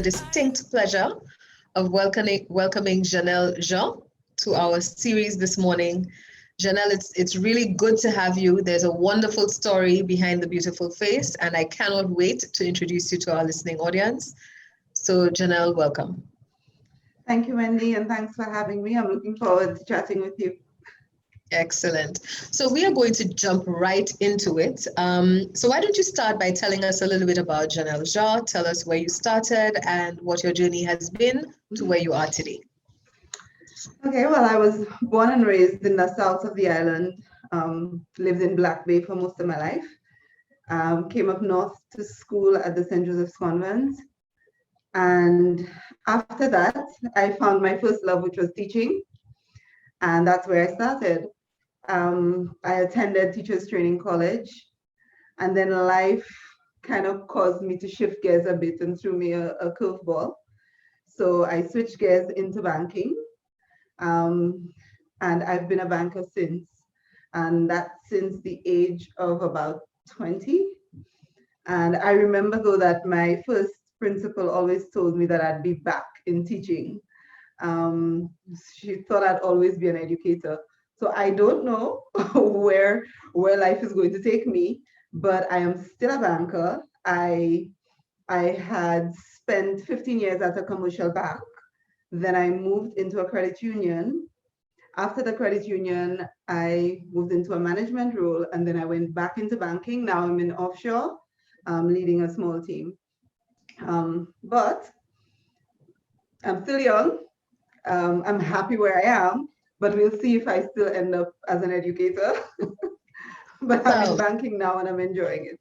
distinct pleasure of welcoming Jeanelle Jean to our series this morning. Jeanelle, it's really good to have you. There's a wonderful story behind the beautiful face, and I cannot wait to introduce you to our listening audience. So, Jeanelle, welcome. Thank you, Wendy, and thanks for having me. I'm looking forward to chatting with you. Excellent. So we are going to jump right into it. So why don't you start by telling us a little bit about Jeanelle Jean, tell us where you started and what your journey has been to where you are today. Okay, well, I was born and raised in the south of the island, lived in Black Bay for most of my life, came up north to school at the St. Joseph's Convent. And after that, I found my first love, which was teaching. And that's where I started. I attended Teachers Training College, and then life kind of caused me to shift gears a bit and threw me a curveball. So I switched gears into banking, and I've been a banker since, and that's since the age of about 20. And I remember though that my first principal always told me that I'd be back in teaching. She thought I'd always be an educator. So I don't know where life is going to take me, but I am still a banker. I had spent 15 years at a commercial bank. Then I moved into a credit union. After the credit union, I moved into a management role, and then I went back into banking. Now I'm in offshore, leading a small team. But I'm still young. I'm happy where I am, but we'll see if I still end up as an educator. But I'm in banking now and I'm enjoying it.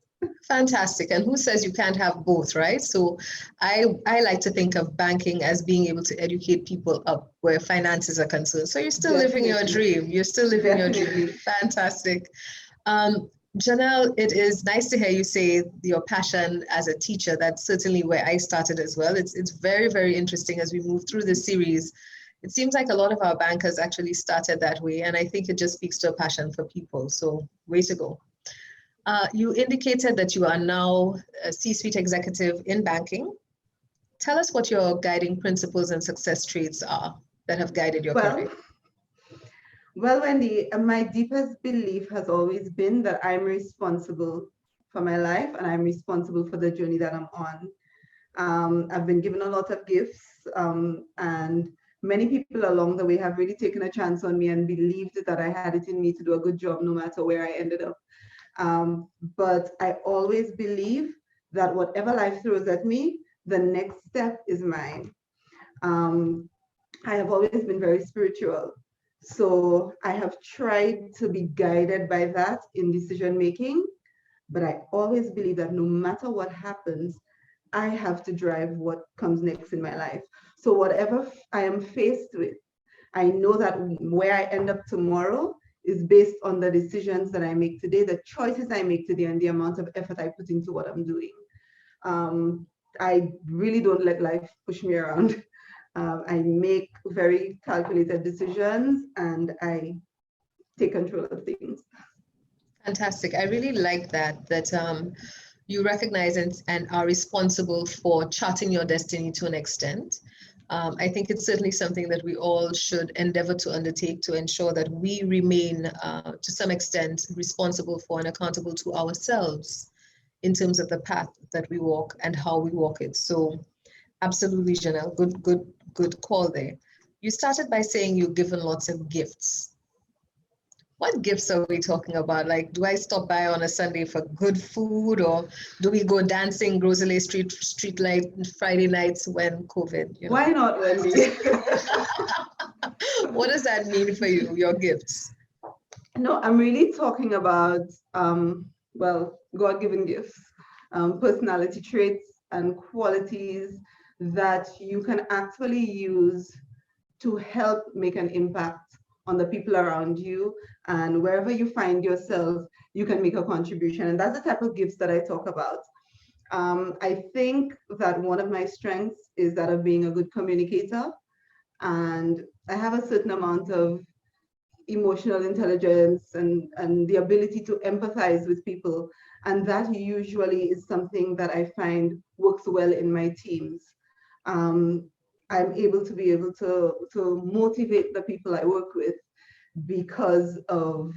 Fantastic. And who says you can't have both, right? So I like to think of banking as being able to educate people up where finances are concerned. So you're still living your dream. You're still living your dream. Fantastic. Jeanelle, it is nice to hear you say your passion as a teacher. That's certainly where I started as well. It's very, very interesting as we move through this series. It seems like a lot of our bankers actually started that way, and I think it just speaks to a passion for people. So way to go. You indicated that you are now a C-suite executive in banking. Tell us what your guiding principles and success traits are that have guided your career. Well, Wendy, my deepest belief has always been that I'm responsible for my life and I'm responsible for the journey that I'm on. I've been given a lot of gifts, and many people along the way have really taken a chance on me and believed that I had it in me to do a good job no matter where I ended up. But I always believe that whatever life throws at me, the next step is mine. I have always been very spiritual. So I have tried to be guided by that in decision making, but I always believe that no matter what happens, I have to drive what comes next in my life. So whatever I am faced with, I know that where I end up tomorrow is based on the decisions that I make today, the choices I make today, and the amount of effort I put into what I'm doing. I really don't let life push me around. I make very calculated decisions and I take control of things. Fantastic. I really like that you recognize and are responsible for charting your destiny to an extent. I think it's certainly something that we all should endeavor to undertake to ensure that we remain, to some extent, responsible for and accountable to ourselves in terms of the path that we walk and how we walk it. So absolutely, Jeanelle, good call there. You started by saying you've given lots of gifts. What gifts are we talking about? Like, do I stop by on a Sunday for good food, or do we go dancing Rosalie Street light Friday nights when COVID? You know? Why not, Wendy? What does that mean for you, your gifts? No, I'm really talking about, God-given gifts, personality traits and qualities that you can actually use to help make an impact on the people around you, and wherever you find yourself, you can make a contribution. And that's the type of gifts that I talk about. I think that one of my strengths is that of being a good communicator, and I have a certain amount of emotional intelligence and the ability to empathize with people. And that usually is something that I find works well in my teams. I'm able to to motivate the people I work with because of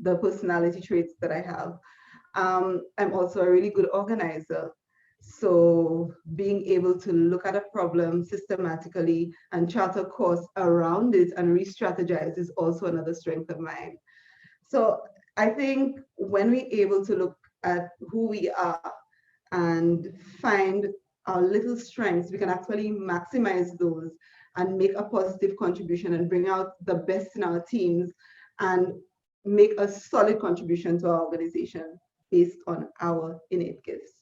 the personality traits that I have. I'm also a really good organizer. So being able to look at a problem systematically and chart a course around it and re-strategize is also another strength of mine. So I think when we're able to look at who we are and find our little strengths, we can actually maximize those and make a positive contribution and bring out the best in our teams and make a solid contribution to our organization based on our innate gifts.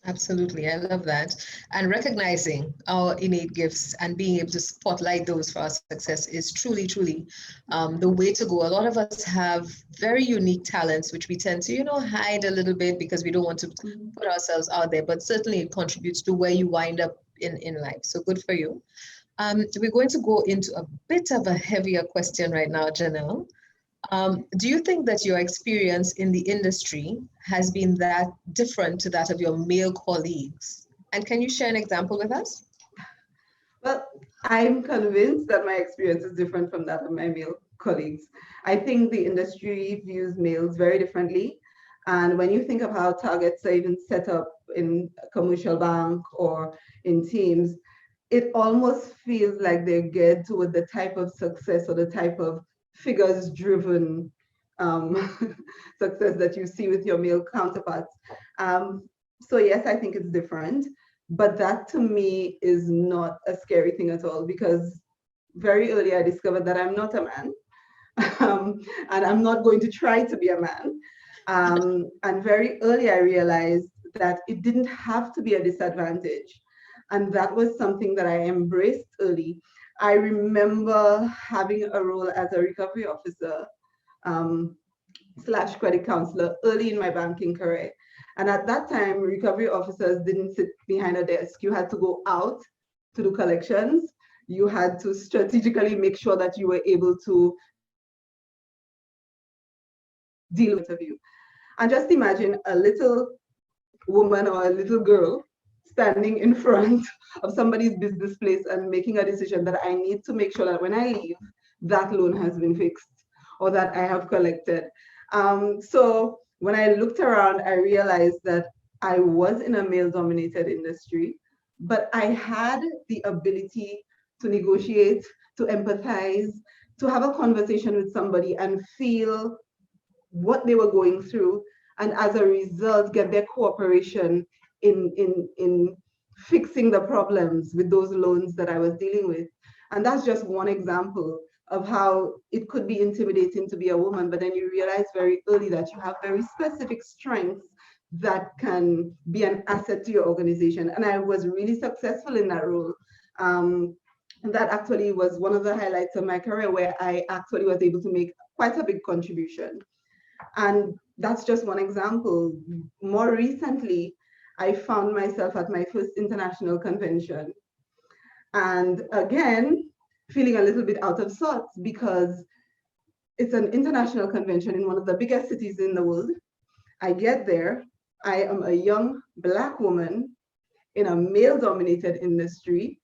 Absolutely, I love that. And recognizing our innate gifts and being able to spotlight those for our success is truly, truly the way to go. A lot of us have very unique talents, which we tend to, hide a little bit because we don't want to put ourselves out there, but certainly it contributes to where you wind up in life. So good for you. We're going to go into a bit of a heavier question right now, Jeanelle. Do you think that your experience in the industry has been that different to that of your male colleagues? And can you share an example with us? Well, I'm convinced that my experience is different from that of my male colleagues. I think the industry views males very differently. And when you think of how targets are even set up in a commercial bank or in teams, it almost feels like they're geared toward the type of success or the type of figures driven um, success that you see with your male counterparts. So yes, I think it's different, but that to me is not a scary thing at all because very early I discovered that I'm not a man and I'm not going to try to be a man. And very early I realized that it didn't have to be a disadvantage. And that was something that I embraced early. I remember having a role as a recovery officer slash credit counselor early in my banking career. And at that time, recovery officers didn't sit behind a desk. You had to go out to do collections. You had to strategically make sure that you were able to deal with you. And just imagine a little woman or a little girl standing in front of somebody's business place and making a decision that I need to make sure that when I leave, that loan has been fixed or that I have collected. So when I looked around, I realized that I was in a male dominated industry, but I had the ability to negotiate, to empathize, to have a conversation with somebody and feel what they were going through, and as a result get their cooperation in fixing the problems with those loans that I was dealing with. And that's just one example of how it could be intimidating to be a woman, but then you realize very early that you have very specific strengths that can be an asset to your organization. And I was really successful in that role. And that actually was one of the highlights of my career where I actually was able to make quite a big contribution. And that's just one example. More recently, I found myself at my first international convention. And again, feeling a little bit out of sorts because it's an international convention in one of the biggest cities in the world. I get there, I am a young Black woman in a male dominated industry.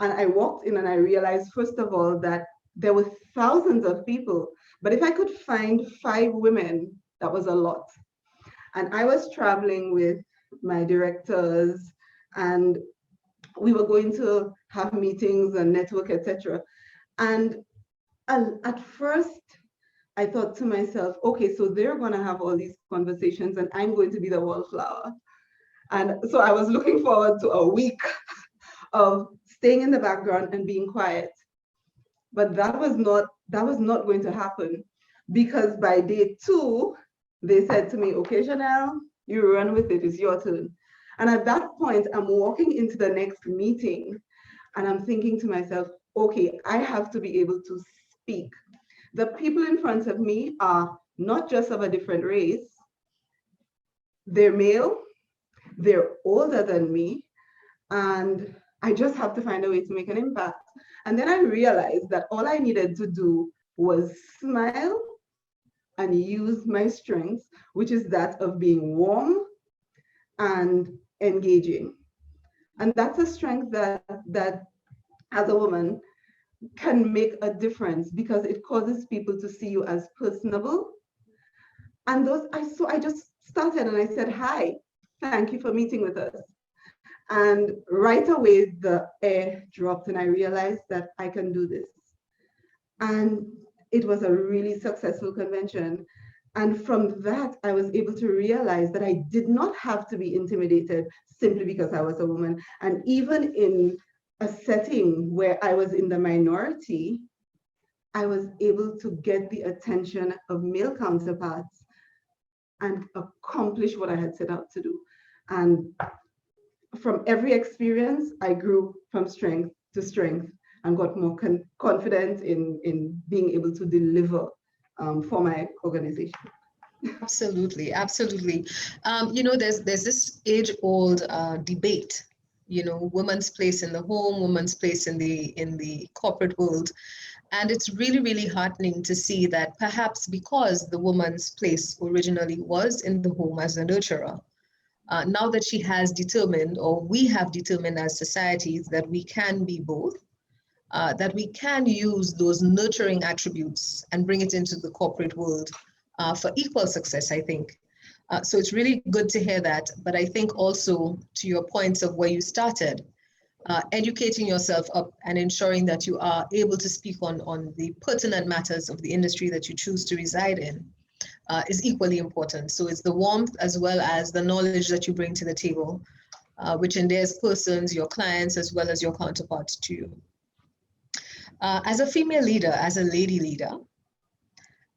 And I walked in and I realized, first of all, that there were thousands of people. But if I could find 5 women, that was a lot. And I was traveling with my directors and we were going to have meetings and network, etc. And at first, I thought to myself, okay, so they're going to have all these conversations and I'm going to be the wallflower. And so I was looking forward to a week of staying in the background and being quiet. But that was not going to happen because by day 2, they said to me, okay, Jeanelle, you run with it, it's your turn. And at that point, I'm walking into the next meeting and I'm thinking to myself, okay, I have to be able to speak. The people in front of me are not just of a different race, they're male, they're older than me, and I just have to find a way to make an impact. And then I realized that all I needed to do was smile and use my strengths, which is that of being warm and engaging. And that's a strength that as a woman can make a difference because it causes people to see you as personable. And I just started and I said, hi, thank you for meeting with us. And right away, the air dropped and I realized that I can do this. And it was a really successful convention. And from that, I was able to realize that I did not have to be intimidated simply because I was a woman. And even in a setting where I was in the minority, I was able to get the attention of male counterparts and accomplish what I had set out to do. And from every experience, I grew from strength to strength and got more confident in being able to deliver for my organization. Absolutely, absolutely. There's this age-old debate. Women's place in the home, women's place in the corporate world, and it's really, really heartening to see that perhaps because the woman's place originally was in the home as a nurturer, now that she has determined, or we have determined as societies, that we can be both, that we can use those nurturing attributes and bring it into the corporate world for equal success, I think. So it's really good to hear that. But I think also to your points of where you started, educating yourself up and ensuring that you are able to speak on the pertinent matters of the industry that you choose to reside in is equally important. So it's the warmth as well as the knowledge that you bring to the table, which endears persons, your clients, as well as your counterparts to you. As a female leader, as a lady leader,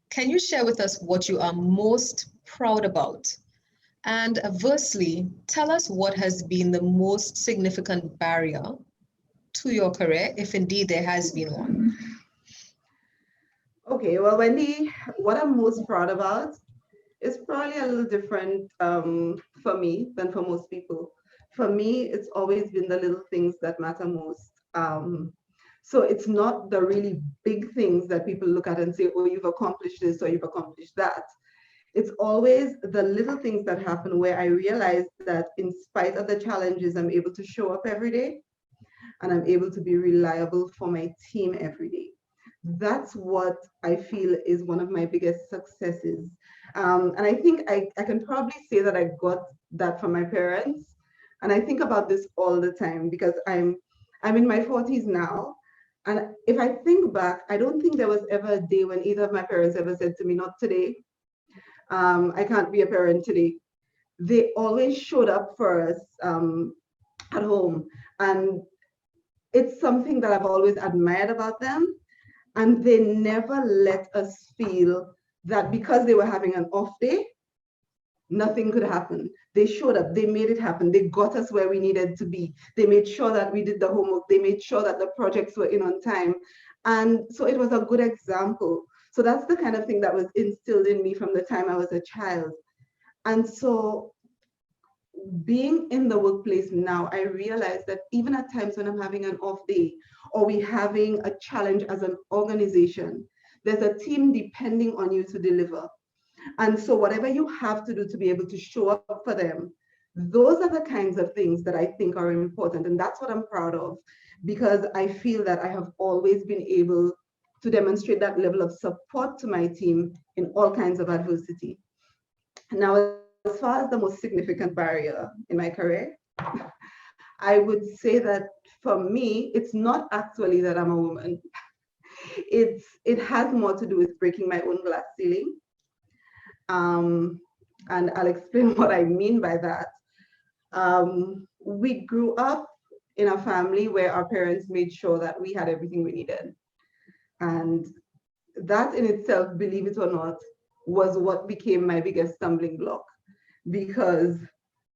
can you share with us what you are most proud about? And versely, tell us what has been the most significant barrier to your career, if indeed there has been one. Okay, well, Wendy, what I'm most proud about is probably a little different for me than for most people. For me, it's always been the little things that matter most. So it's not the really big things that people look at and say, oh, you've accomplished this or you've accomplished that. It's always the little things that happen where I realize that in spite of the challenges, I'm able to show up every day and I'm able to be reliable for my team every day. That's what I feel is one of my biggest successes. And I think I can probably say that I got that from my parents. And I think about this all the time because I'm in my 40s now. And if I think back, I don't think there was ever a day when either of my parents ever said to me, not today, I can't be a parent today. They always showed up for us at home. And it's something that I've always admired about them. And they never let us feel that because they were having an off day, nothing could happen. They showed up, they made it happen, they got us where we needed to be. They made sure that we did the homework, they made sure that the projects were in on time. And so it was a good example. So that's the kind of thing that was instilled in me from the time I was a child. And so being in the workplace now, I realize that even at times when I'm having an off day or we having a challenge as an organization, there's a team depending on you to deliver. And so whatever you have to do to be able to show up for them, those are the kinds of things that I think are important. And that's what I'm proud of, because I feel that I have always been able to demonstrate that level of support to my team in all kinds of adversity. Now, as far as the most significant barrier in my career, I would say that for me, it's not actually that I'm a woman. It has more to do with breaking my own glass ceiling. And I'll explain what I mean by that. We grew up in a family where our parents made sure that we had everything we needed. And that in itself, believe it or not, was what became my biggest stumbling block because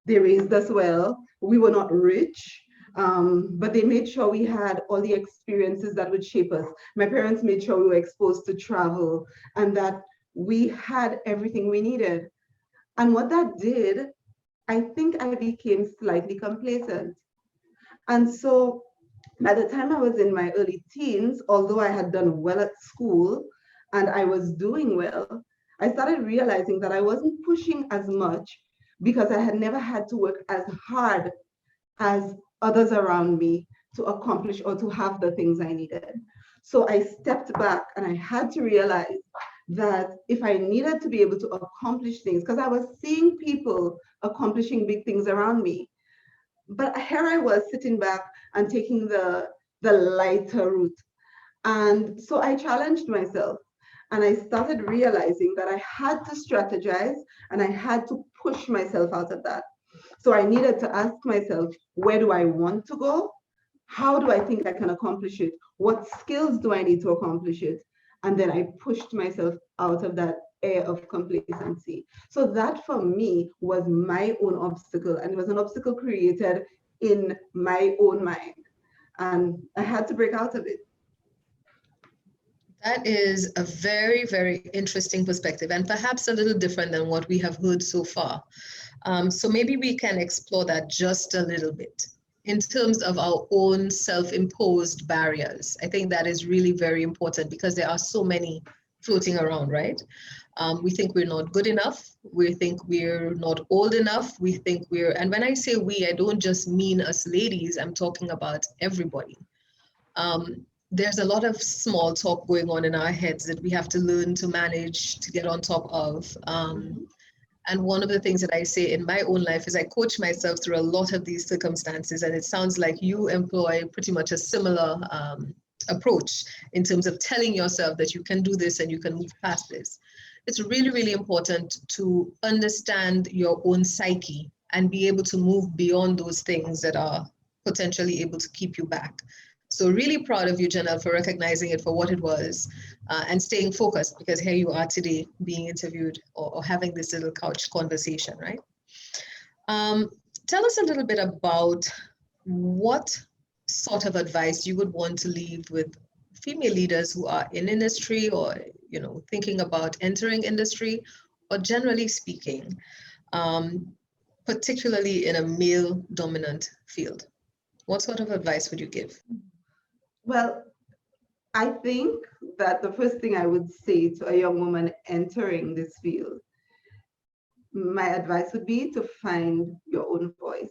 they raised us well. We were not rich, but they made sure we had all the experiences that would shape us. My parents made sure we were exposed to travel and that we had everything we needed. And what that did, I think I became slightly complacent. And so by the time I was in my early teens, although I had done well at school and I was doing well, I started realizing that I wasn't pushing as much because I had never had to work as hard as others around me to accomplish or to have the things I needed. So I stepped back and I had to realize that if I needed to be able to accomplish things, because I was seeing people accomplishing big things around me, but here I was sitting back and taking the lighter route. And so I challenged myself and I started realizing that I had to strategize and I had to push myself out of that. So I needed to ask myself, where do I want to go? How do I think I can accomplish it? What skills do I need to accomplish it? And then I pushed myself out of that air of complacency. So that for me was my own obstacle, and it was an obstacle created in my own mind. And I had to break out of it. That is a very, very interesting perspective, and perhaps a little different than what we have heard so far. So maybe we can explore that just a little bit in terms of our own self-imposed barriers. I think that is really very important because there are so many floating around, right? We think we're not good enough. We think we're not old enough. We think and when I say we, I don't just mean us ladies, I'm talking about everybody. There's a lot of small talk going on in our heads that we have to learn to manage, to get on top of. And one of the things that I say in my own life is I coach myself through a lot of these circumstances. And it sounds like you employ pretty much a similar approach in terms of telling yourself that you can do this and you can move past this. It's really, really important to understand your own psyche and be able to move beyond those things that are potentially able to keep you back. So really proud of you, Jeanelle, for recognizing it for what it was and staying focused, because here you are today being interviewed or having this little couch conversation, right? Tell us a little bit about what sort of advice you would want to leave with female leaders who are in industry or, thinking about entering industry, or generally speaking, particularly in a male-dominant field. What sort of advice would you give? Well, I think that the first thing I would say to a young woman entering this field, my advice would be to find your own voice.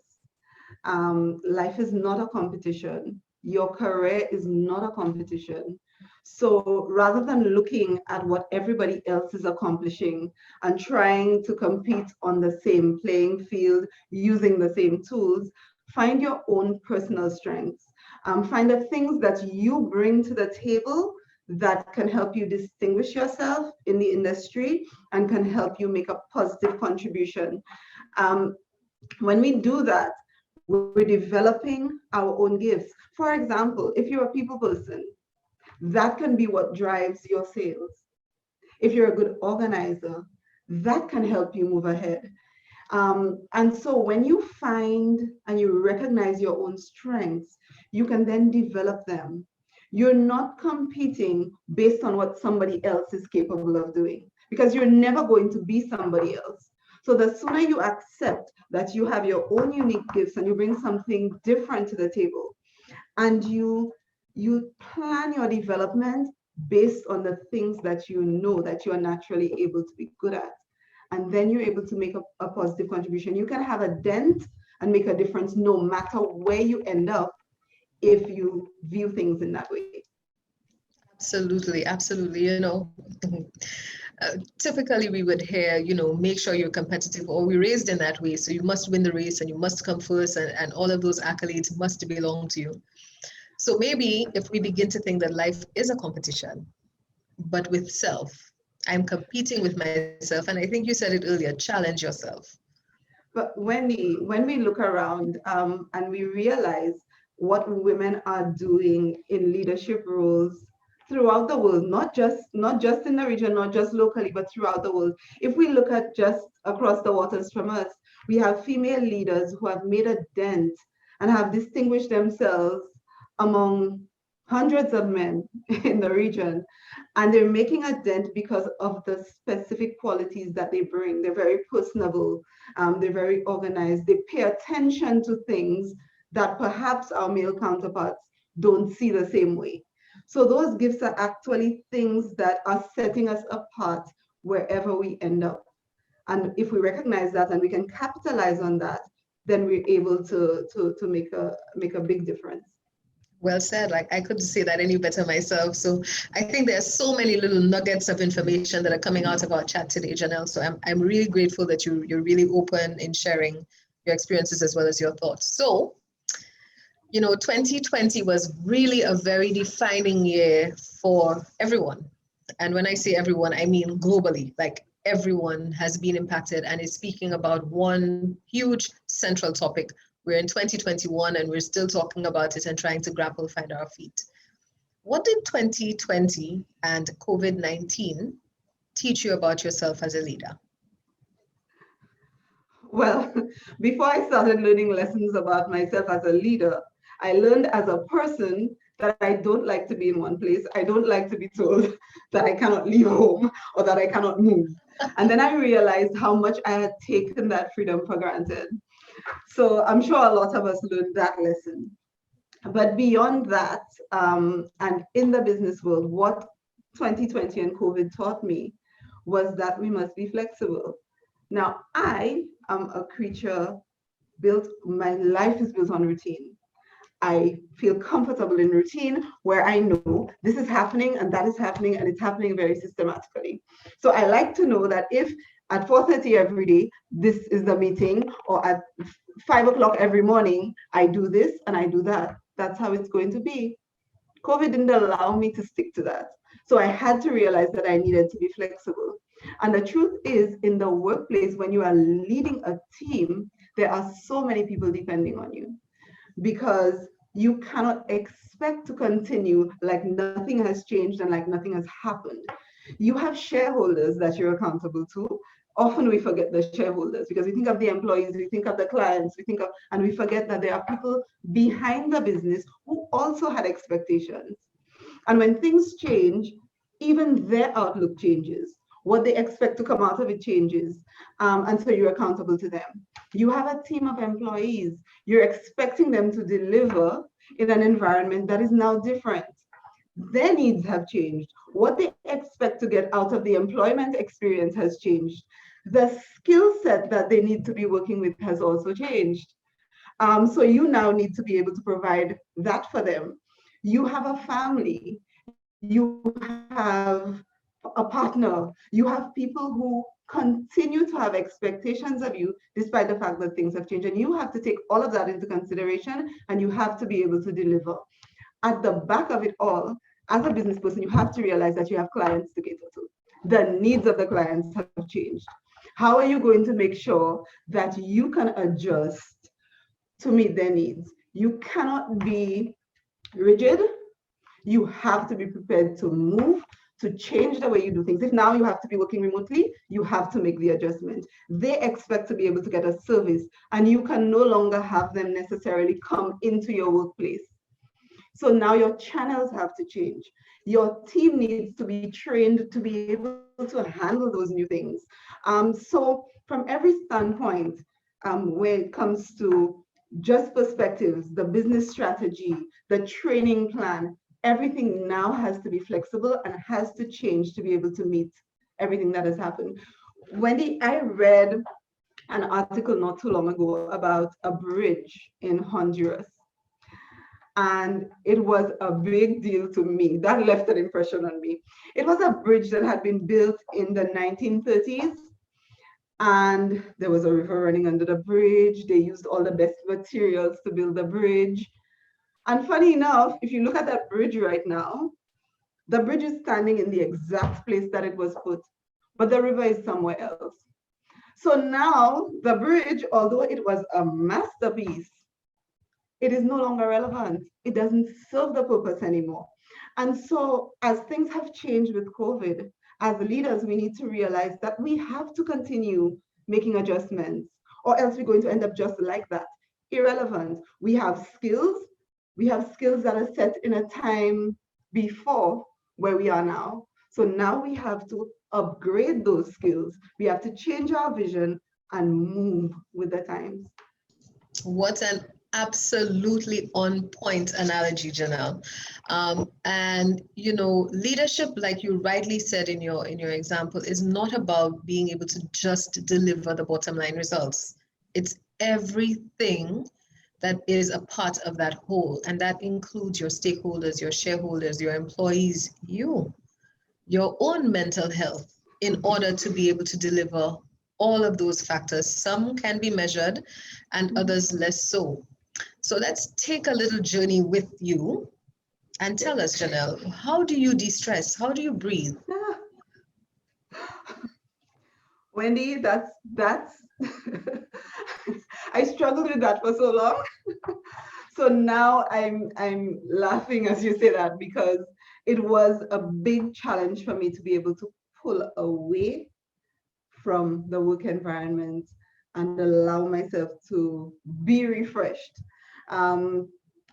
Life is not a competition. Your career is not a competition. So rather than looking at what everybody else is accomplishing and trying to compete on the same playing field using the same tools, find your own personal strengths. Find the things that you bring to the table that can help you distinguish yourself in the industry and can help you make a positive contribution. When we do that, we're developing our own gifts. For example, if you're a people person, that can be what drives your sales. If you're a good organizer, that can help you move ahead. And so when you find and you recognize your own strengths, you can then develop them. You're not competing based on what somebody else is capable of doing, because you're never going to be somebody else. So the sooner you accept that you have your own unique gifts and you bring something different to the table, and you plan your development based on the things that you know that you are naturally able to be good at, and then you're able to make a positive contribution. You can have a dent and make a difference no matter where you end up if you view things in that way. Absolutely, absolutely. Typically we would hear, make sure you're competitive, or we're raised in that way. So you must win the race and you must come first, and all of those accolades must belong to you. So maybe if we begin to think that life is a competition, but with self, I'm competing with myself. And I think you said it earlier, challenge yourself. But when we look around and we realize what women are doing in leadership roles throughout the world, not just in the region, not just locally, but throughout the world. If we look at just across the waters from us, we have female leaders who have made a dent and have distinguished themselves among hundreds of men in the region. And they're making a dent because of the specific qualities that they bring. They're very personable, they're very organized, they pay attention to things that perhaps our male counterparts don't see the same way. So those gifts are actually things that are setting us apart wherever we end up. And if we recognize that and we can capitalize on that, then we're able to make a big difference. Well said. Like I couldn't say that any better myself. So I think there's so many little nuggets of information that are coming out of our chat today, Jeanelle. So I'm really grateful that you're really open in sharing your experiences as well as your thoughts. So, 2020 was really a very defining year for everyone. And when I say everyone, I mean globally. Like everyone has been impacted and is speaking about one huge central topic. We're in 2021 and we're still talking about it and trying to find our feet. What did 2020 and COVID-19 teach you about yourself as a leader? Well, before I started learning lessons about myself as a leader, I learned as a person that I don't like to be in one place. I don't like to be told that I cannot leave home or that I cannot move. And then I realized how much I had taken that freedom for granted. So I'm sure a lot of us learned that lesson. But beyond that, and in the business world, what 2020 and COVID taught me was that we must be flexible. Now, I am a creature my life is built on routine. I feel comfortable in routine where I know this is happening and that is happening and it's happening very systematically. So I like to know that if at 4:30 every day, this is the meeting, or at 5 o'clock every morning, I do this and I do that. That's how it's going to be. COVID didn't allow me to stick to that. So I had to realize that I needed to be flexible. And the truth is, in the workplace, when you are leading a team, there are so many people depending on you, because you cannot expect to continue like nothing has changed and like nothing has happened. You have shareholders that you're accountable to. Often we forget the shareholders because we think of the employees, we think of the clients, and we forget that there are people behind the business who also had expectations. And when things change, even their outlook changes. What they expect to come out of it changes. And so you're accountable to them. You have a team of employees. You're expecting them to deliver in an environment that is now different. Their needs have changed. What they expect to get out of the employment experience has changed. The skill set that they need to be working with has also changed. So you now need to be able to provide that for them. You have a family. You have a partner. You have people who continue to have expectations of you despite the fact that things have changed. And you have to take all of that into consideration and you have to be able to deliver. At the back of it all, as a business person, you have to realize that you have clients to cater to. The needs of the clients have changed. How are you going to make sure that you can adjust to meet their needs? You cannot be rigid. You have to be prepared to move, to change the way you do things. If now you have to be working remotely, you have to make the adjustment. They expect to be able to get a service, and you can no longer have them necessarily come into your workplace. So now your channels have to change. Your team needs to be trained to be able to handle those new things. So from every standpoint, when it comes to just perspectives, the business strategy, the training plan, everything now has to be flexible and has to change to be able to meet everything that has happened. Wendy, I read an article not too long ago about a bridge in Honduras. And it was a big deal to me. That left an impression on me. It was a bridge that had been built in the 1930s. And there was a river running under the bridge. They used all the best materials to build the bridge. And funny enough, if you look at that bridge right now, the bridge is standing in the exact place that it was put, but the river is somewhere else. So now the bridge, although it was a masterpiece, it is no longer relevant. It doesn't serve the purpose anymore. And so as things have changed with COVID, as leaders, we need to realize that we have to continue making adjustments, or else we're going to end up just like that, irrelevant. We have skills that are set in a time before where we are now. So now we have to upgrade those skills. We have to change our vision and move with the times. What an absolutely on point analogy, Jeanelle. And leadership, like you rightly said in your example, is not about being able to just deliver the bottom line results. It's everything that is a part of that whole. And that includes your stakeholders, your shareholders, your employees, your own mental health, in order to be able to deliver all of those factors. Some can be measured and others less so. So let's take a little journey with you and tell us, Jeanelle, how do you de-stress? How do you breathe? Wendy, that's I struggled with that for so long. So now I'm laughing as you say that, because it was a big challenge for me to be able to pull away from the work environment and allow myself to be refreshed. Um,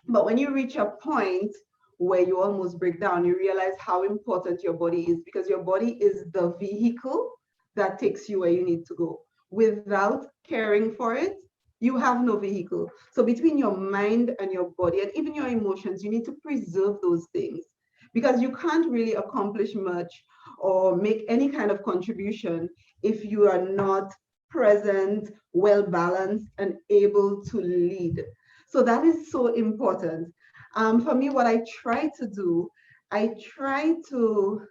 but when you reach a point where you almost break down, you realize how important your body is, because your body is the vehicle that takes you where you need to go. Without caring for it, you have no vehicle. So between your mind and your body and even your emotions, you need to preserve those things, because you can't really accomplish much or make any kind of contribution if you are not present, well balanced, and able to lead. So that is so important. For me, what I try to do, I try to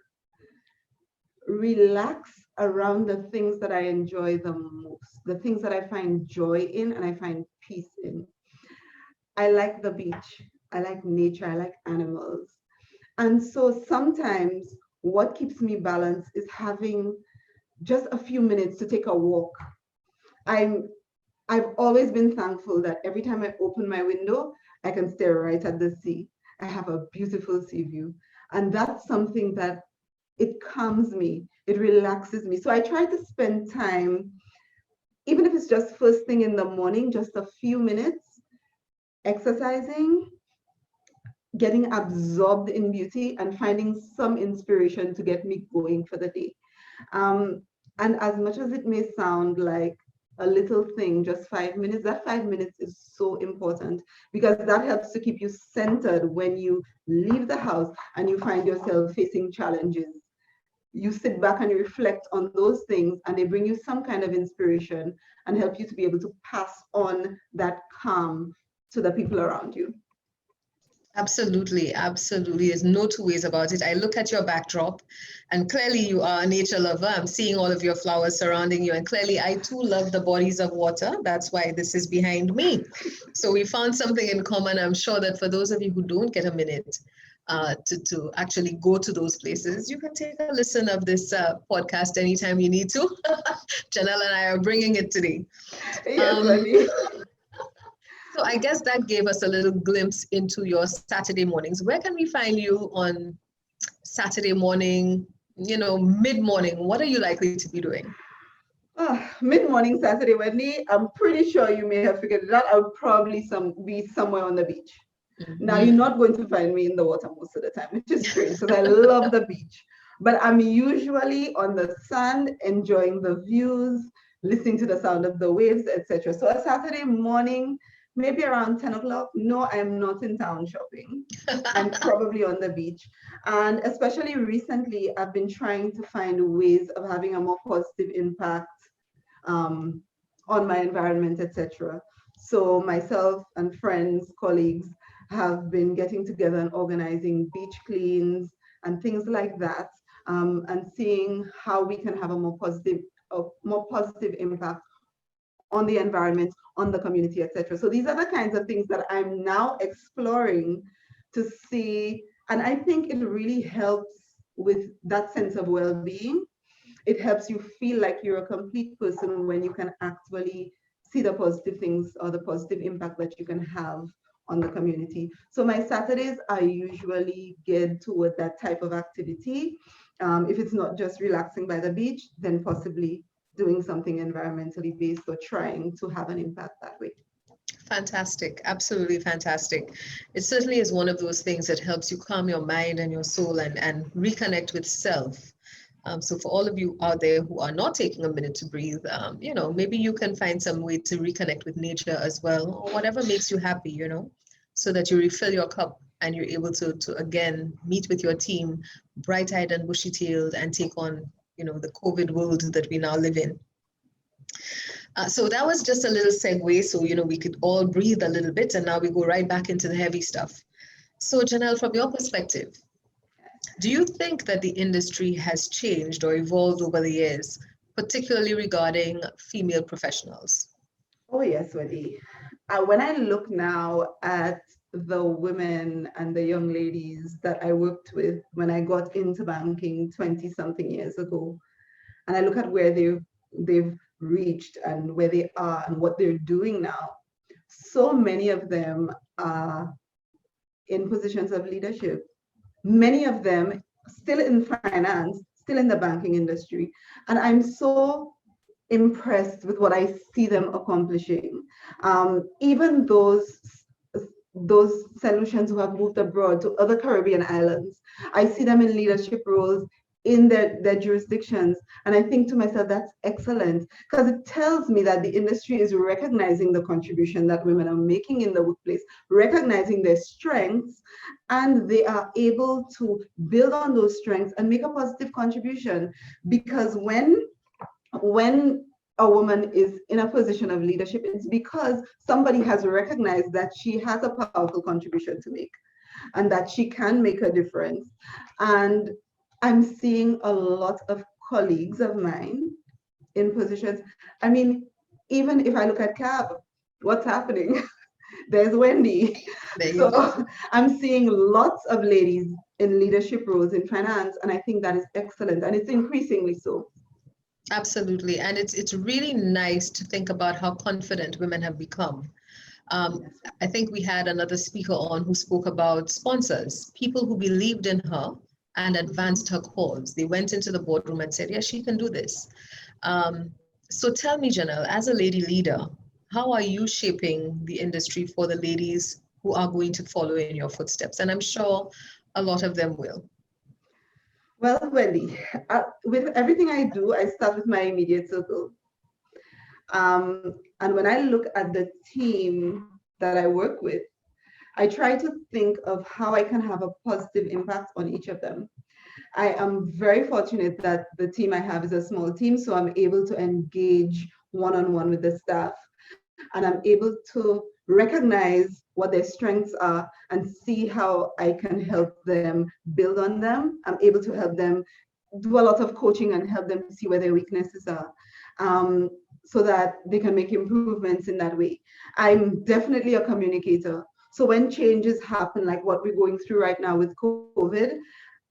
relax around the things that I enjoy the most, the things that I find joy in and I find peace in. I like the beach, I like nature, I like animals. And so sometimes what keeps me balanced is having just a few minutes to take a walk. I'm I've always been thankful that every time I open my window, I can stare right at the sea. I have a beautiful sea view. And that's something that it calms me, it relaxes me. So I try to spend time, even if it's just first thing in the morning, just a few minutes, exercising, getting absorbed in beauty, and finding some inspiration to get me going for the day. Um, and as much as it may sound like a little thing, just 5 minutes, that 5 minutes is so important, because that helps to keep you centered when you leave the house and you find yourself facing challenges. You sit back and you reflect on those things, and they bring you some kind of inspiration and help you to be able to pass on that calm to the people around you. Absolutely, absolutely. There's no two ways about it. I look at your backdrop, and clearly you are a nature lover. I'm seeing all of your flowers surrounding you, and clearly I too love the bodies of water. That's why this is behind me. So we found something in common. I'm sure that for those of you who don't get a minute to actually go to those places, you can take a listen of this podcast anytime you need to. Janelle and I are bringing it today. Yes, Um, Wendy. So I guess that gave us a little glimpse into your Saturday mornings. Where can we find you on Saturday morning, mid-morning? What are you likely to be doing? Mid-morning Saturday, Wendy. I'm pretty sure you may have figured it out. I would probably be somewhere on the beach. Now, you're Mhm. not going to find me in the water most of the time, which is strange because I love the beach. But I'm usually on the sand, enjoying the views, listening to the sound of the waves, etc. So a Saturday morning, maybe around 10 o'clock, no, I'm not in town shopping. I'm probably on the beach. And especially recently, I've been trying to find ways of having a more positive impact um, on my environment, etc. So myself and friends, colleagues have been getting together and organizing beach cleans and things like that, and seeing how we can have a more positive impact on the environment, on the community, etc. So these are the kinds of things that I'm now exploring to see, and I think it really helps with that sense of well-being. It helps you feel like you're a complete person when you can actually see the positive things or the positive impact that you can have on the community. So my Saturdays are usually geared toward that type of activity. If it's not just relaxing by the beach, then possibly doing something environmentally based or trying to have an impact that way. Fantastic, absolutely fantastic. It certainly is one of those things that helps you calm your mind and your soul and reconnect with self. So for all of you out there who are not taking a minute to breathe, maybe you can find some way to reconnect with nature as well, or whatever makes you happy, so that you refill your cup and you're able to again meet with your team, bright-eyed and bushy-tailed, and take on, the COVID world that we now live in. So that was just a little segue. So, we could all breathe a little bit, and now we go right back into the heavy stuff. So, Janelle, from your perspective, do you think that the industry has changed or evolved over the years, particularly regarding female professionals? Oh, yes, Wendy. When I look now at the women and the young ladies that I worked with when I got into banking 20 something years ago, and I look at where they've reached and where they are and what they're doing now, so many of them are in positions of leadership. Many of them still in finance, still in the banking industry. And I'm so impressed with what I see them accomplishing. Even those solutions who have moved abroad to other Caribbean islands, I see them in leadership roles in their jurisdictions. And I think to myself, that's excellent because it tells me that the industry is recognizing the contribution that women are making in the workplace, recognizing their strengths, and they are able to build on those strengths and make a positive contribution. Because when a woman is in a position of leadership, it's because somebody has recognized that she has a powerful contribution to make and that she can make a difference. And I'm seeing a lot of colleagues of mine in positions. I mean, even if I look at CAB, what's happening? There's Wendy. There you go. So I'm seeing lots of ladies in leadership roles in finance, and I think that is excellent, and it's increasingly so. Absolutely. And it's really nice to think about how confident women have become. I think we had another speaker on who spoke about sponsors, people who believed in her and advanced her cause. They went into the boardroom and said, yeah, she can do this. So tell me, Janelle, as a lady leader, how are you shaping the industry for the ladies who are going to follow in your footsteps? And I'm sure a lot of them will. Well, Wendy, with everything I do, I start with my immediate circle. And when I look at the team that I work with, I try to think of how I can have a positive impact on each of them. I am very fortunate that the team I have is a small team, so I'm able to engage one-on-one with the staff, and I'm able to recognize what their strengths are and see how I can help them build on them. I'm able to help them do a lot of coaching and help them see where their weaknesses are. So that they can make improvements in that way. I'm definitely a communicator. So when changes happen, like what we're going through right now with COVID,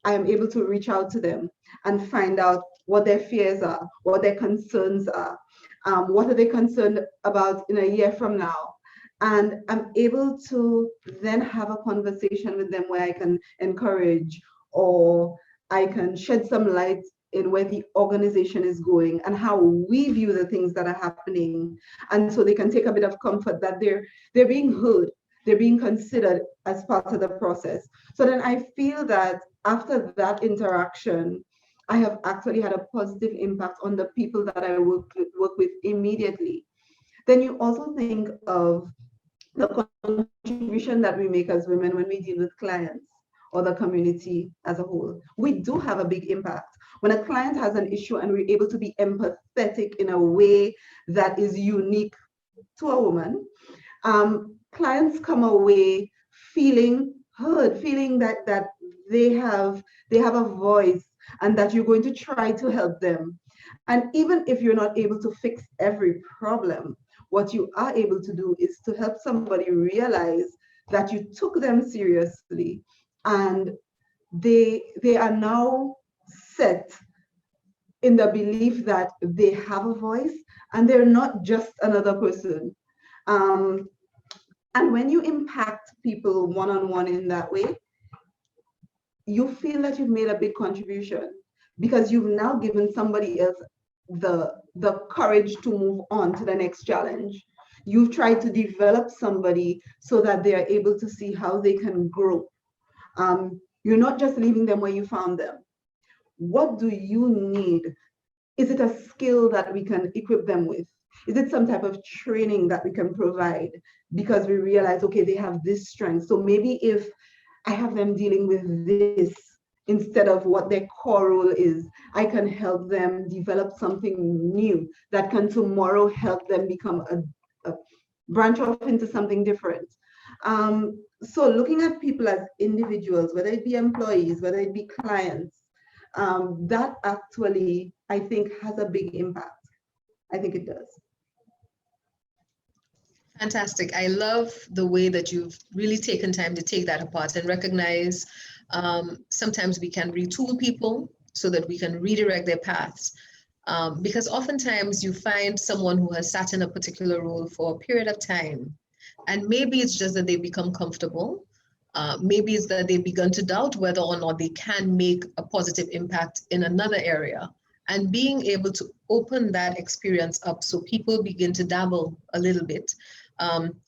I am able to reach out to them and find out what their fears are, what their concerns are, what are they concerned about in a year from now. And I'm able to then have a conversation with them where I can encourage or I can shed some light in where the organization is going and how we view the things that are happening. And so they can take a bit of comfort that they're being heard, they're being considered as part of the process. So then I feel that after that interaction, I have actually had a positive impact on the people that I work with immediately. Then you also think of the contribution that we make as women when we deal with clients or the community as a whole. We do have a big impact. When a client has an issue and we're able to be empathetic in a way that is unique to a woman, clients come away feeling heard, feeling that they have a voice and that you're going to try to help them. And even if you're not able to fix every problem, what you are able to do is to help somebody realize that you took them seriously and they are now set in the belief that they have a voice and they're not just another person. And when you impact people one-on-one in that way, you feel that you've made a big contribution because you've now given somebody else the courage to move on to the next challenge. You've tried to develop somebody so that they are able to see how they can grow. You're not just leaving them where you found them. What do you need? Is it a skill that we can equip them with? Is it some type of training that we can provide? Because we realize, okay, they have this strength. So maybe if I have them dealing with this instead of what their core role is. I can help them develop something new that can tomorrow help them become a branch off into something different. So looking at people as individuals, whether it be employees, whether it be clients, that actually, I think, has a big impact. I think it does. Fantastic. I love the way that you've really taken time to take that apart and recognize sometimes we can retool people so that we can redirect their paths. Because oftentimes you find someone who has sat in a particular role for a period of time, and maybe it's just that they become comfortable. Maybe it's that they've begun to doubt whether or not they can make a positive impact in another area. And being able to open that experience up so people begin to dabble a little bit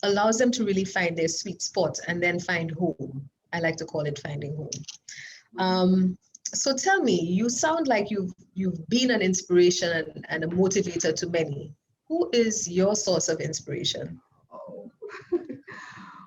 allows them to really find their sweet spot and then find home. I like to call it finding home. So tell me, you sound like you've been an inspiration and a motivator to many. Who is your source of inspiration? Oh.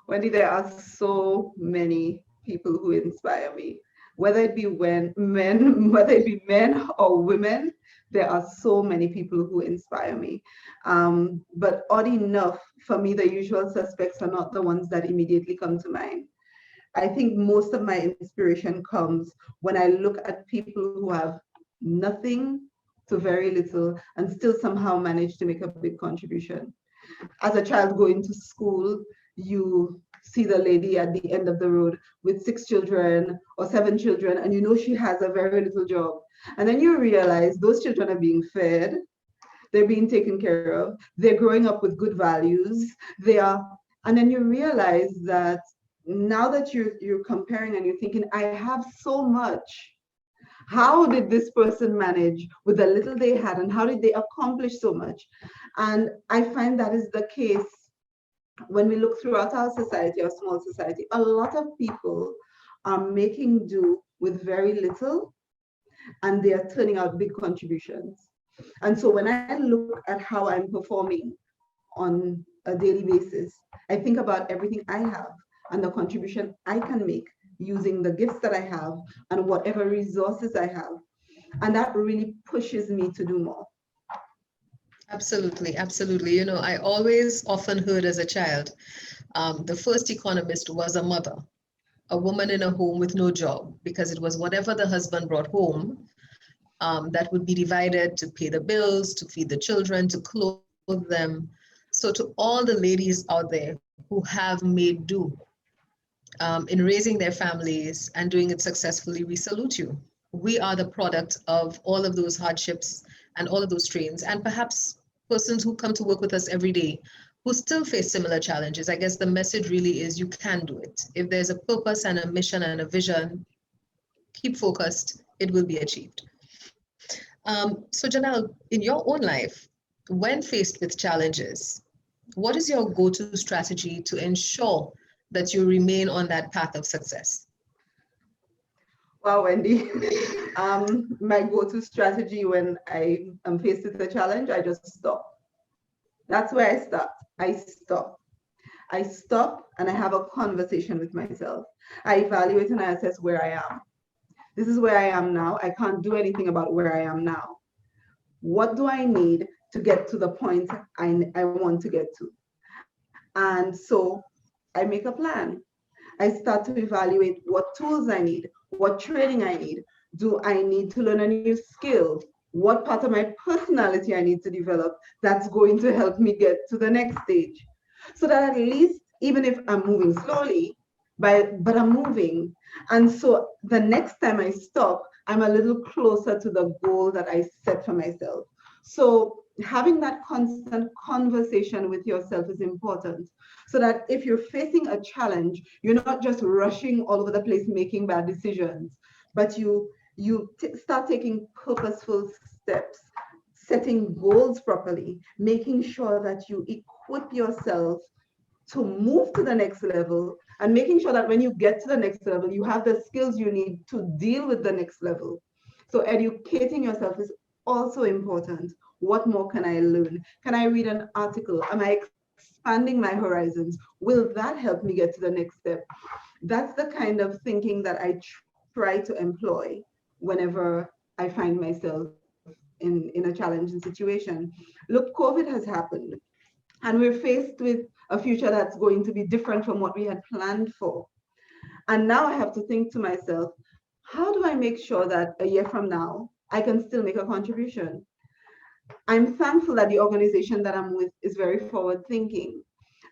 Wendy, there are so many people who inspire me. Whether it be whether it be men or women, there are so many people who inspire me. But odd enough, for me, the usual suspects are not the ones that immediately come to mind. I think most of my inspiration comes when I look at people who have nothing to very little and still somehow manage to make a big contribution. As a child going to school, you see the lady at the end of the road with 6 children or 7 children, and you know she has a very little job. And then you realize those children are being fed, they're being taken care of, they're growing up with good values, and then you realize that now that you're comparing and you're thinking, I have so much. How did this person manage with the little they had, and how did they accomplish so much? And I find that is the case when we look throughout our society, our small society. A lot of people are making do with very little, and they are turning out big contributions. And so when I look at how I'm performing on a daily basis, I think about everything I have and the contribution I can make using the gifts that I have and whatever resources I have. And that really pushes me to do more. Absolutely, absolutely. You know, I always often heard as a child, the first economist was a mother, a woman in a home with no job, because it was whatever the husband brought home that would be divided to pay the bills, to feed the children, to clothe them. So to all the ladies out there who have made do in raising their families and doing it successfully, we salute you. We are the product of all of those hardships and all of those strains, and perhaps persons who come to work with us every day who still face similar challenges. I guess the message really is you can do it. If there's a purpose and a mission and a vision, keep focused, it will be achieved. So Jeanelle, in your own life, when faced with challenges, what is your go-to strategy to ensure that you remain on that path of success? Wow, Wendy. My go-to strategy when I am faced with a challenge, I just stop. That's where I start. I stop. I stop and I have a conversation with myself. I evaluate and I assess where I am. This is where I am now. I can't do anything about where I am now. What do I need to get to the point I want to get to? And so I make a plan. I start to evaluate what tools I need, what training I need. Do I need to learn a new skill? What part of my personality I need to develop that's going to help me get to the next stage? So that at least, even if I'm moving slowly, but I'm moving. And so the next time I stop, I'm a little closer to the goal that I set for myself. So having that constant conversation with yourself is important, so that if you're facing a challenge, you're not just rushing all over the place making bad decisions, but you start taking purposeful steps, setting goals properly, making sure that you equip yourself to move to the next level, and making sure that when you get to the next level, you have the skills you need to deal with the next level. So educating yourself is also important. What more can I learn? Can I read an article? Am I expanding my horizons? Will that help me get to the next step? That's the kind of thinking that I try to employ whenever I find myself in a challenging situation. Look, COVID has happened, and we're faced with a future that's going to be different from what we had planned for. And now I have to think to myself, how do I make sure that a year from now, I can still make a contribution? I'm thankful that the organization that I'm with is very forward thinking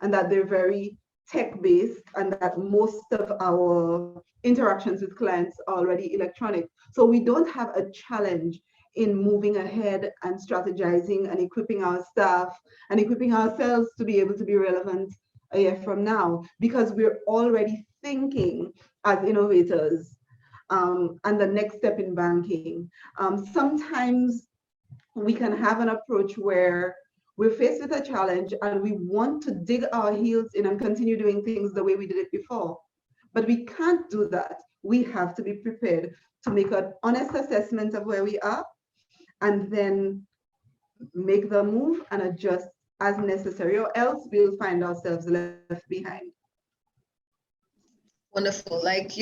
and that they're very tech based and that most of our interactions with clients are already electronic. So we don't have a challenge in moving ahead and strategizing and equipping our staff and equipping ourselves to be able to be relevant a year from now because we're already thinking as innovators and the next step in banking. Sometimes we can have an approach where we're faced with a challenge and we want to dig our heels in and continue doing things the way we did it before. But we can't do that. We have to be prepared to make an honest assessment of where we are and then make the move and adjust as necessary, or else we'll find ourselves left behind. Wonderful. Like,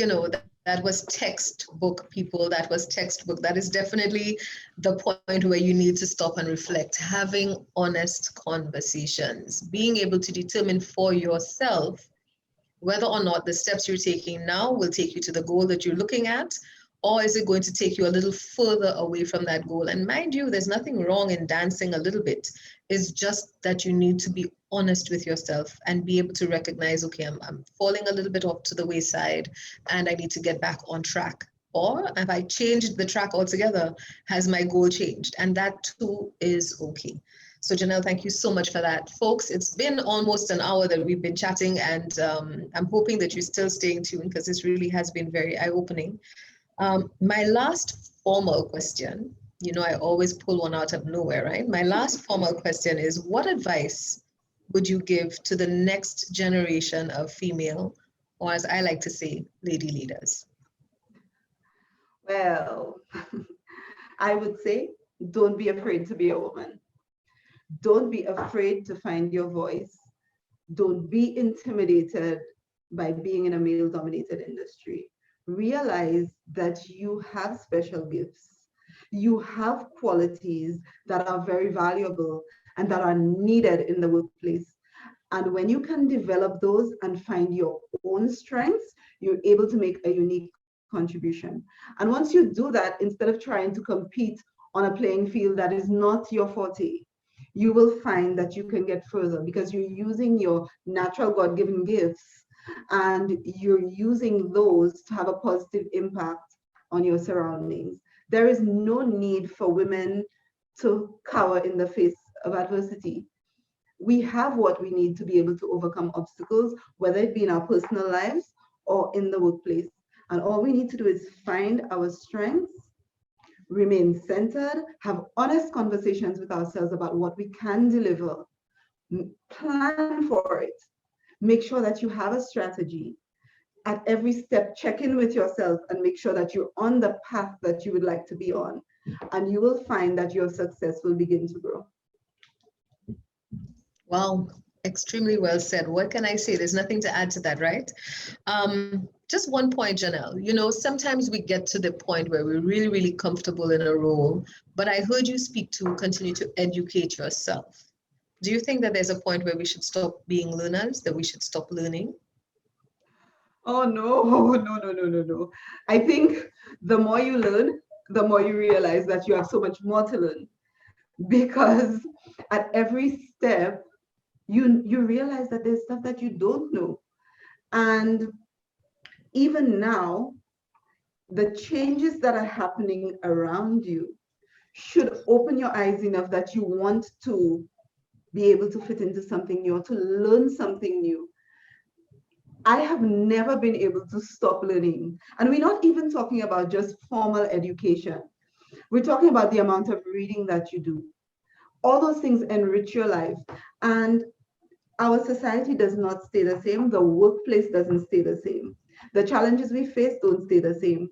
that was textbook, people. That was textbook. That is definitely the point where you need to stop and reflect. Having honest conversations, being able to determine for yourself whether or not the steps you're taking now will take you to the goal that you're looking at, or is it going to take you a little further away from that goal? And mind you, there's nothing wrong in dancing a little bit. It's just that you need to be honest with yourself and be able to recognize, okay, I'm falling a little bit off to the wayside and I need to get back on track. Or if I changed the track altogether, has my goal changed? And that too is okay. So Jeanelle, thank you so much for that. Folks, it's been almost an hour that we've been chatting, and I'm hoping that you're still staying tuned because this really has been very eye-opening. My last formal question, I always pull one out of nowhere, right? My last formal question is, what advice would you give to the next generation of female, or as I like to say, lady leaders? Well, I would say, don't be afraid to be a woman. Don't be afraid to find your voice. Don't be intimidated by being in a male-dominated industry. Realize that you have special gifts. You have qualities that are very valuable and that are needed in the workplace. And when you can develop those and find your own strengths, you're able to make a unique contribution. And once you do that, instead of trying to compete on a playing field that is not your forte, you will find that you can get further because you're using your natural God-given gifts and you're using those to have a positive impact on your surroundings. There is no need for women to cower in the face of adversity. We have what we need to be able to overcome obstacles, whether it be in our personal lives or in the workplace. And all we need to do is find our strengths, remain centered, have honest conversations with ourselves about what we can deliver, plan for it, make sure that you have a strategy. At every step, check in with yourself and make sure that you're on the path that you would like to be on. And you will find that your success will begin to grow. Wow, extremely well said. What can I say? There's nothing to add to that, right? Just one point, Jeanelle. Sometimes we get to the point where we're really, really comfortable in a role, but I heard you speak to continue to educate yourself. Do you think that there's a point where we should stop being learners, that we should stop learning? Oh, no, no. I think the more you learn, the more you realize that you have so much more to learn. Because at every step, you realize that there's stuff that you don't know. And even now, the changes that are happening around you should open your eyes enough that you want to be able to fit into something new or to learn something new. I have never been able to stop learning. And we're not even talking about just formal education. We're talking about the amount of reading that you do. All those things enrich your life. And our society does not stay the same. The workplace doesn't stay the same. The challenges we face don't stay the same.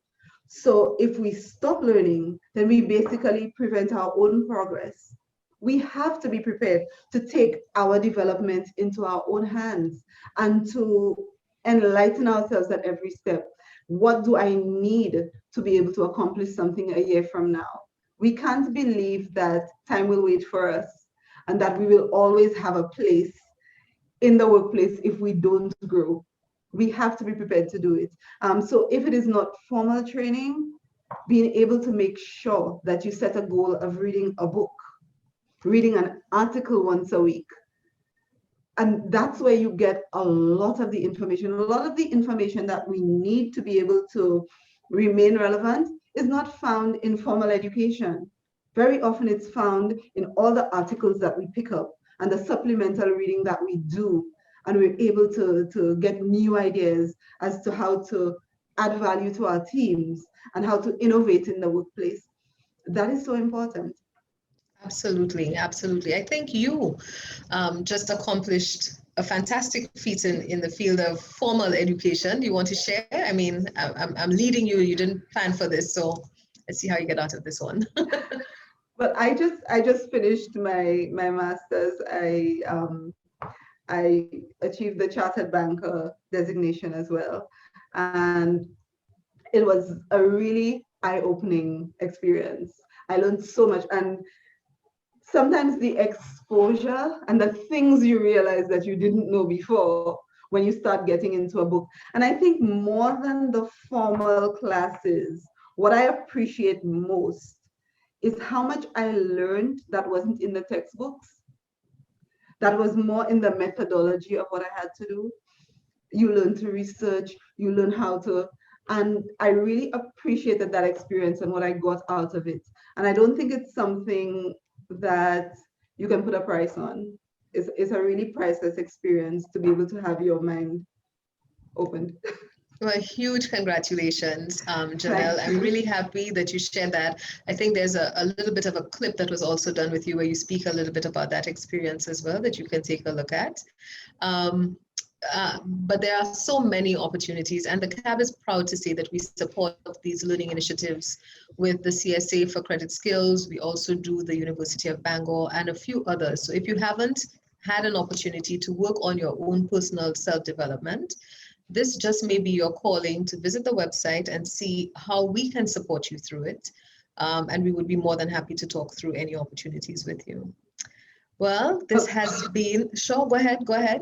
So if we stop learning, then we basically prevent our own progress. We have to be prepared to take our development into our own hands and to enlighten ourselves at every step. what do I need to be able to accomplish something a year from now? We can't believe that time will wait for us and that we will always have a place in the workplace if we don't grow. We have to be prepared to do it. So if it is not formal training, being able to make sure that you set a goal of reading a book, reading an article once a week. And that's where you get a lot of the information. A lot of the information that we need to be able to remain relevant is not found in formal education. Very often it's found in all the articles that we pick up and the supplemental reading that we do. And we're able to get new ideas as to how to add value to our teams and how to innovate in the workplace. That is so important. Absolutely, absolutely. I think you just accomplished a fantastic feat in the field of formal education. You want to share? I mean, I'm leading you. You didn't plan for this, so let's see how you get out of this one. Well, I just finished my master's. I achieved the chartered banker designation as well, and it was a really eye-opening experience. I learned so much, and sometimes the exposure and the things you realize that you didn't know before when you start getting into a book. And I think more than the formal classes, what I appreciate most is how much I learned that wasn't in the textbooks, that was more in the methodology of what I had to do. You learn to research, you learn how to, and I really appreciated that experience and what I got out of it. And I don't think it's something that you can put a price on. It's a really priceless experience to be able to have your mind opened. Well, huge congratulations, Jeanelle. I'm really happy that you shared that. I think there's a little bit of a clip that was also done with you where you speak a little bit about that experience as well that you can take a look at. But there are so many opportunities, and the CAB is proud to say that we support these learning initiatives with the CSA for credit skills. We also do the University of Bangor and a few others. So if you haven't had an opportunity to work on your own personal self-development, this just may be your calling to visit the website and see how we can support you through it. And we would be more than happy to talk through any opportunities with you. Well, this has been, sure, go ahead.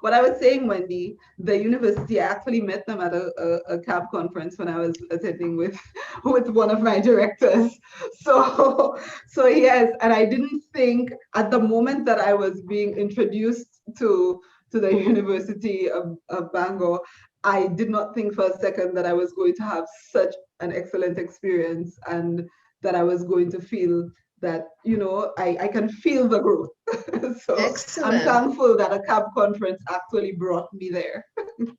What I was saying, Wendy, the university, I actually met them at a CAB conference when I was attending with one of my directors. So yes, and I didn't think at the moment that I was being introduced to the University of Bangor, I did not think for a second that I was going to have such an excellent experience and that I was going to feel that, I can feel the growth. So excellent. I'm thankful that a CAB conference actually brought me there.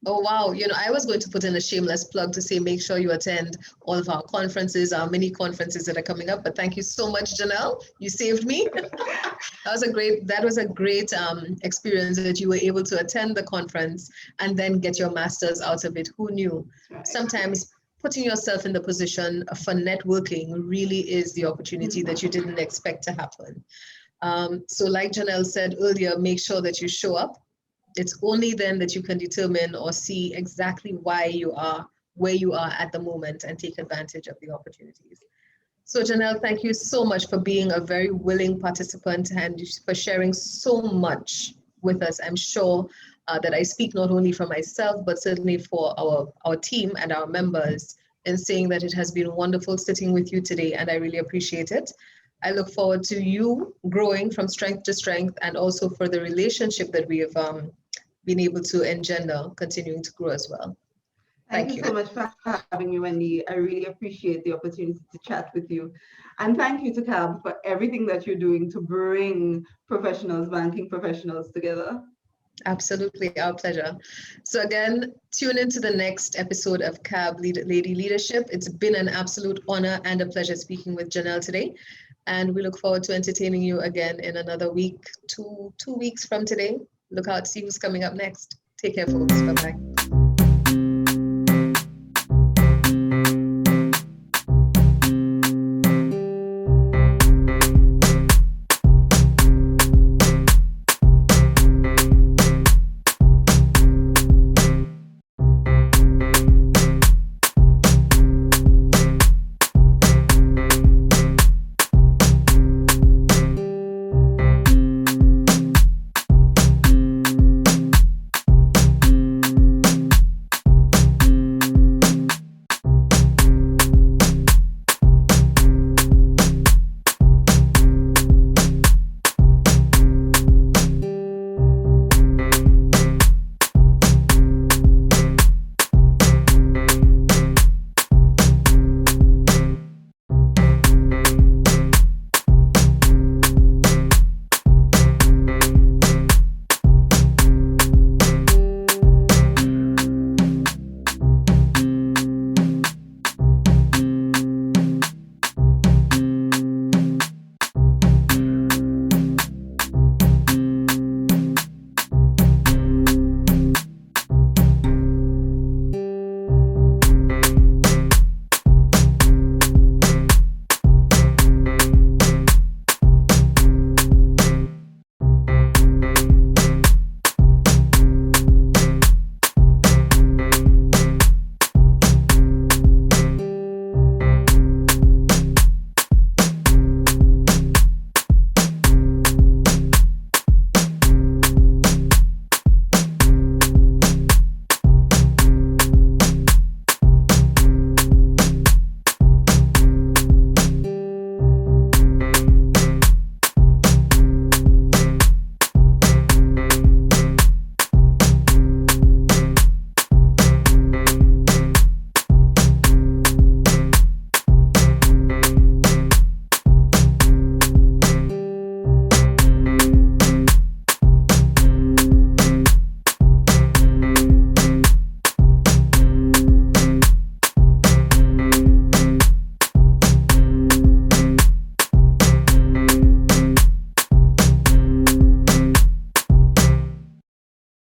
Oh, wow. I was going to put in a shameless plug to say, make sure you attend all of our conferences, our mini conferences that are coming up. But thank you so much, Jeanelle. You saved me. That was a great experience that you were able to attend the conference and then get your master's out of it. Who knew? Right. Sometimes putting yourself in the position for networking really is the opportunity that you didn't expect to happen. So like Jeanelle said earlier, make sure that you show up. It's only then that you can determine or see exactly why you are where you are at the moment and take advantage of the opportunities. So Jeanelle, thank you so much for being a very willing participant and for sharing so much with us. I'm sure that I speak not only for myself, but certainly for our team and our members in saying that it has been wonderful sitting with you today, and I really appreciate it. I look forward to you growing from strength to strength and also for the relationship that we have been able to engender continuing to grow as well. Thank you so much for having me, Wendy. I really appreciate the opportunity to chat with you. And thank you to CAB for everything that you're doing to bring banking professionals together. Absolutely, our pleasure. So again, tune into the next episode of CAB Lady Leadership. It's been an absolute honor and a pleasure speaking with Jeanelle today. And we look forward to entertaining you again in another week, two weeks from today. Look out, see who's coming up next. Take care, folks. Bye-bye.